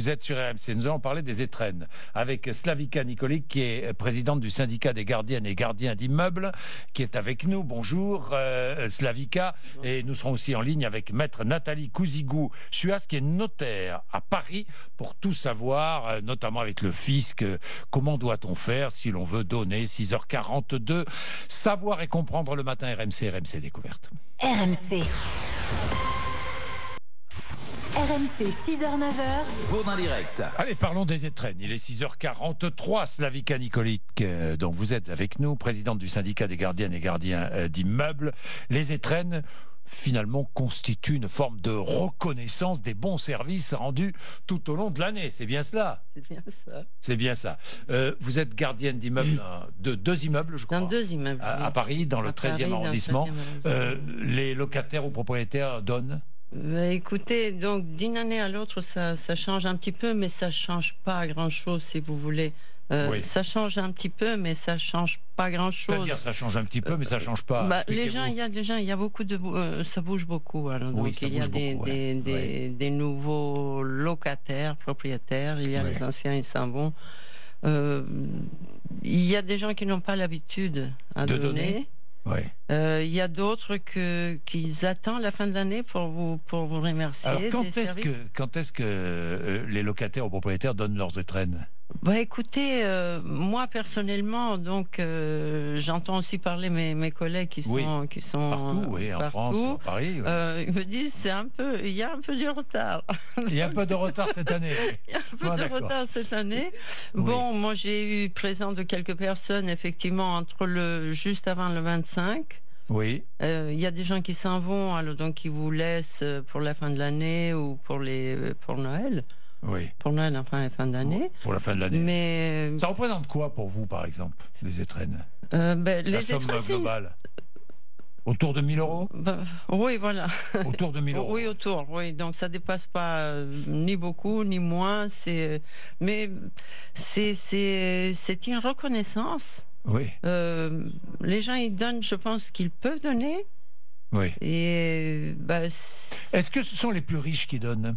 vous êtes sur RMC. Nous allons parler des étrennes avec Slavika Nikolic, qui est présidente du syndicat des gardiennes et gardiens d'immeubles, qui est avec nous. Bonjour Slavika. Et nous serons aussi en ligne avec maître Nathalie Cousigou-Suas, qui est notaire à Paris, pour tout savoir, notamment avec le fisc. Comment doit-on faire si l'on veut donner? 6h42. Savoir et comprendre le matin, RMC Découverte. RMC. RMC 6h-9h. Bourdin direct. Allez, parlons des étrennes. Il est 6h43. Slavika Nikolic, dont vous êtes avec nous, présidente du syndicat des gardiennes et gardiens d'immeubles. Les étrennes, finalement, constituent une forme de reconnaissance des bons services rendus tout au long de l'année. C'est bien cela? C'est bien ça. C'est bien ça. Vous êtes gardienne d'immeubles, de 2 immeubles, je crois. Dans 2 immeubles. À Paris, dans le 13e arrondissement. Les locataires ou propriétaires donnent? Écoutez, donc d'une année à l'autre, ça change un petit peu, mais ça change pas grand-chose, si vous voulez. Oui. Ça change un petit peu, mais ça change pas grand-chose. C'est-à-dire, ça change un petit peu, mais ça change pas. Il y a beaucoup de, ça bouge beaucoup. Alors, oui, donc il y a des nouveaux locataires, propriétaires. Il y a les anciens, ils s'en vont. Il y a des gens qui n'ont pas l'habitude de donner. Oui. Il y a d'autres qui attendent la fin de l'année pour vous remercier. Alors, quand est-ce que les locataires ou propriétaires donnent leurs étrennes? Écoutez, moi personnellement, donc j'entends aussi parler mes collègues qui sont partout, oui, en France, à Paris. Oui. Ils me disent il y a un peu de retard. Il y a un peu de retard cette année. Il y a un peu de retard cette année. Oui. Bon, moi j'ai eu présent de quelques personnes effectivement juste avant le 25. Oui. Il y a des gens qui s'en vont, alors donc qui vous laissent pour la fin de l'année ou pour Noël. Oui. Pour Noël, enfin, la fin d'année. Pour la fin de l'année. Mais ça représente quoi pour vous, par exemple, les étrennes? la somme globale. Autour de 1 000 €? Oui, voilà. Autour de 1 000 €. Oui, autour. Oui, donc ça dépasse pas ni beaucoup ni moins. Mais c'est une reconnaissance. Oui. Les gens, ils donnent, je pense, qu'ils peuvent donner. Oui. Et est-ce que ce sont les plus riches qui donnent?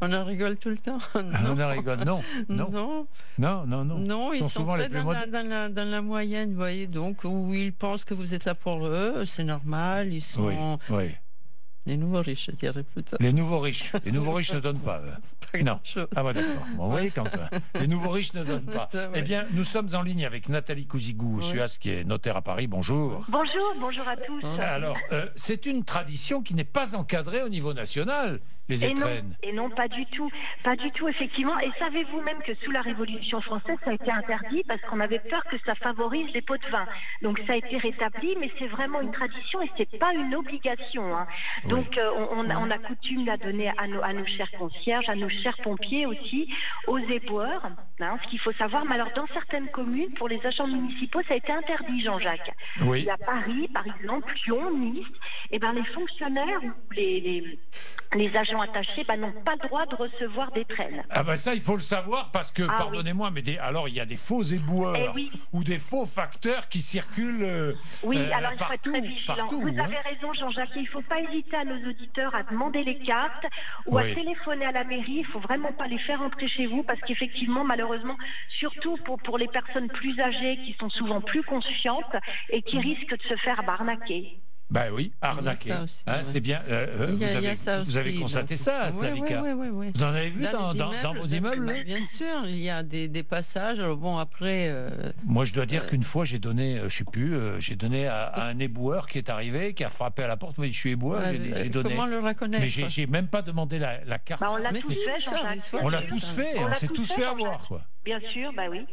On en rigole tout le temps. On en rigole, non. Non, ils sont souvent très dans la moyenne, vous voyez, donc, où ils pensent que vous êtes là pour eux, c'est normal, ils sont... Oui. Les nouveaux riches, je dirais plutôt. Les nouveaux riches ne donnent pas. Non. Ah ouais, d'accord. Bon, vous voyez, quand les nouveaux riches ne donnent pas. Eh bien, nous sommes en ligne avec Nathalie Cousigou-Suas, qui est notaire à Paris. Bonjour. Bonjour à tous. Alors, c'est une tradition qui n'est pas encadrée au niveau national, les étrennes. Et non, pas du tout, effectivement. Et savez-vous même que sous la Révolution française, ça a été interdit parce qu'on avait peur que ça favorise les pots de vin. Donc ça a été rétabli, mais c'est vraiment une tradition et c'est pas une obligation. Hein. Donc on a coutume de la donner à nos chers concierges, à nos chers pompiers aussi, aux éboueurs. Hein, ce qu'il faut savoir, mais alors dans certaines communes, pour les agents municipaux, ça a été interdit, Jean-Jacques. Oui. Il y a Paris, par exemple, Lyon, Nice, et les fonctionnaires ou les agents attachés n'ont pas le droit de recevoir d'étrennes. Ah ça, il faut le savoir parce que, pardonnez-moi, mais alors il y a des faux éboueurs ou des faux facteurs qui circulent alors il faut être très vigilant. Vous avez raison, Jean-Jacques, il ne faut pas hésiter à nos auditeurs à demander les cartes ou à téléphoner à la mairie. Il ne faut vraiment pas les faire entrer chez vous parce qu'effectivement, malheureusement, surtout pour les personnes plus âgées qui sont souvent plus conscientes et qui risquent de se faire arnaquer. Oui, arnaquer. C'est bien. Vous avez constaté ça, Slavika? Oui. Vous en avez vu dans vos immeubles? Bien sûr, il y a des passages. Alors bon, après. Moi, je dois dire qu'une fois, j'ai donné, j'ai donné à un éboueur qui est arrivé, qui a frappé à la porte. Oui, je suis éboueur, j'ai donné. Comment le reconnaître? Mais j'ai même pas demandé la carte. On l'a tous fait, Jean-Jacques. On l'a tous fait. On s'est tous fait avoir, quoi. Bien sûr, oui.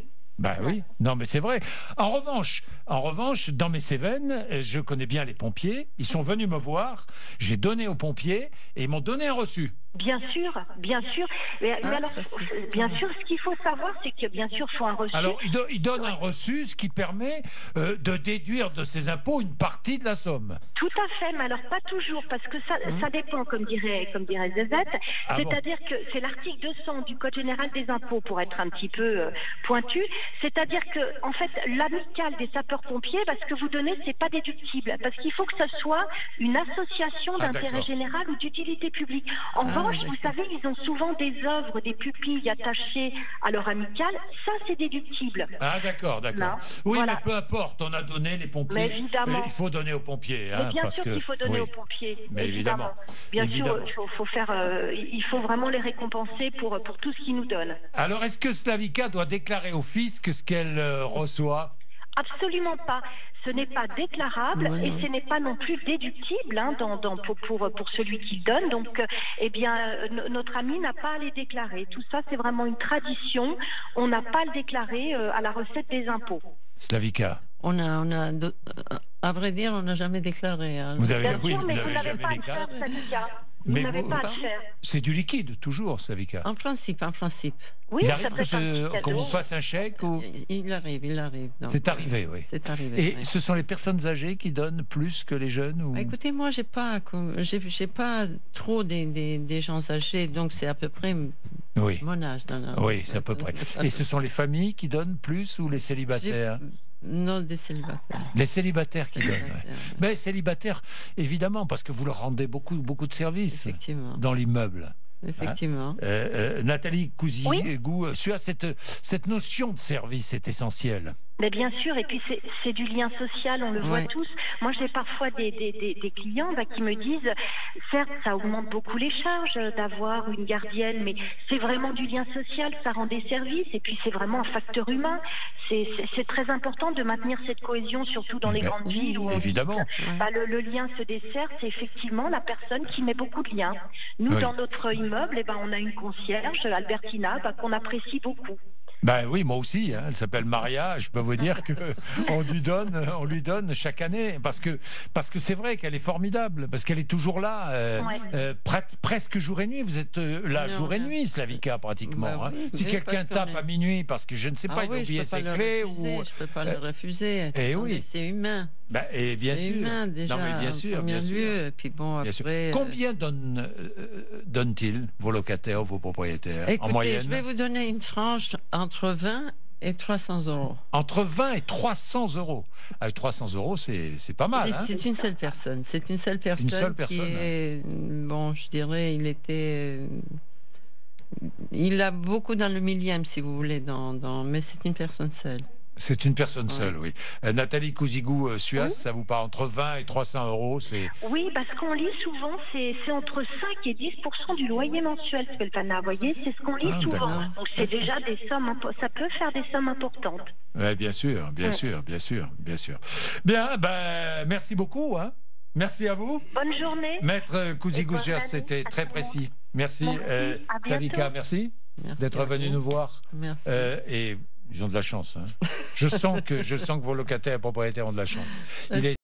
Oui, non mais c'est vrai. En revanche, dans mes Cévennes, je connais bien les pompiers. Ils sont venus me voir. J'ai donné aux pompiers et ils m'ont donné un reçu. Bien sûr. Mais alors, bien sûr, ce qu'il faut savoir, c'est que bien sûr, il faut un reçu. Alors, il donne un reçu, ce qui permet de déduire de ses impôts une partie de la somme. Tout à fait, mais alors pas toujours, parce que ça dépend, comme dirait Zézette. C'est-à-dire que c'est l'article 200 du Code général des impôts, pour être un petit peu pointu, C'est-à-dire que, en fait, l'amicale des sapeurs-pompiers, ce que vous donnez, c'est pas déductible, parce qu'il faut que ce soit une association d'intérêt d'accord. général ou d'utilité publique. En revanche, d'accord. vous savez, ils ont souvent des œuvres, des pupilles attachées à leur amicale. Ça, c'est déductible. Ah d'accord, d'accord. Non, Oui, voilà. mais peu importe, on a donné les pompiers. Mais évidemment. Il faut donner aux pompiers. Mais Hein, bien parce sûr que, qu'il faut donner oui. aux pompiers. Mais évidemment. Bien Évidemment. sûr, il faut vraiment les récompenser pour tout ce qu'ils nous donnent. Alors, est-ce que Slavika doit déclarer au fisc ce qu'elle reçoit? Absolument pas. Ce n'est pas déclarable Ouais, et non. ce n'est pas non plus déductible pour celui qui le donne. Donc, notre ami n'a pas à les déclarer. Tout ça, c'est vraiment une tradition. On n'a pas à le déclarer à la recette des impôts. Slavika, À vrai dire, on n'a jamais déclaré. Hein. vous avez, Bien oui, sûr, vous mais vous n'avez n'avez jamais pas à le déclaré. faire, syndicat. Vous Mais n'avez vous- pas à le faire. C'est du liquide, toujours, Slavika. En principe, en principe. Oui, Il ça arrive peut que être un petit qu'on vous cadeau. fasse un chèque ou... Il arrive. donc, C'est arrivé, oui. C'est arrivé. Et oui. ce sont les personnes âgées qui donnent plus que les jeunes ou... Bah, écoutez, moi, j'ai pas trop des gens âgés, donc c'est à peu près Oui, mon âge. oui, c'est à peu près. Et ce sont les familles qui donnent plus ou les célibataires? Non, des célibataires. Les célibataires qui donnent. Ouais. Célibataires, Mais célibataires, évidemment, parce que vous leur rendez beaucoup de services Effectivement. dans l'immeuble. Effectivement. Nathalie Cousy, Oui. cette notion de service est essentielle. Mais bien sûr, et puis c'est du lien social, on le voit Ouais. tous. Moi, j'ai parfois des clients qui me disent, certes, ça augmente beaucoup les charges d'avoir une gardienne, mais c'est vraiment du lien social, ça rend des services, et puis c'est vraiment un facteur humain. C'est très important de maintenir cette cohésion, surtout dans les Ben, grandes villes où on dit évidemment. que, le lien se dessert, c'est effectivement la personne qui met beaucoup de liens. Nous, Oui. dans notre immeuble, on a une concierge, Albertina, qu'on apprécie beaucoup. Ben oui, moi aussi. Hein, elle s'appelle Maria. Je peux vous dire que on lui donne chaque année parce que c'est vrai qu'elle est formidable, parce qu'elle est toujours là, Ouais. presque jour et nuit. Vous êtes là Non, jour et non. nuit, Slavika, pratiquement. Bah hein. oui, Si oui, quelqu'un parce qu'on tape est- à minuit parce que je ne sais pas, il a oublié ses clés ou. Je peux pas le refuser. eh Attendez, oui. C'est humain. Ben, et bien C'est sûr. humain déjà. Non, mais bien en sûr, premier bien sûr. lieu, et puis bon, Bien sûr. après. Combien donnent-ils vos locataires, vos propriétaires, Écoutez, en moyenne? je vais vous donner une tranche entre 20 et 300 euros. Entre 20 et 300 euros. Avec 300 euros, c'est pas mal. Hein. C'est une seule personne. C'est une seule personne. seule qui personne, est, bon, je dirais, il a beaucoup dans le millième, si vous voulez, mais c'est une personne seule. C'est une personne Ouais. seule, oui. Nathalie Couzigou, Suas, Oui. ça vous parle entre 20 et 300 euros, c'est... Oui, parce qu'on lit souvent, c'est entre 5 et 10% du loyer mensuel, Sveltana. Vous voyez, c'est ce qu'on lit Ah, souvent. d'accord. Donc c'est déjà des sommes, ça peut faire des sommes importantes. Ouais, bien sûr, bien Ouais. sûr, bien sûr, bien sûr. Bien, ben, merci beaucoup. Hein. Merci à vous. Bonne journée. Maître Couzigou, bonne Suas, année c'était à très tout le monde. précis. Merci, Merci, à bientôt. Slavika, merci Merci d'être à venu vous. nous voir. Merci. Et ils ont de la chance. Hein. Je sens que vos locataires et propriétaires ont de la chance. Il est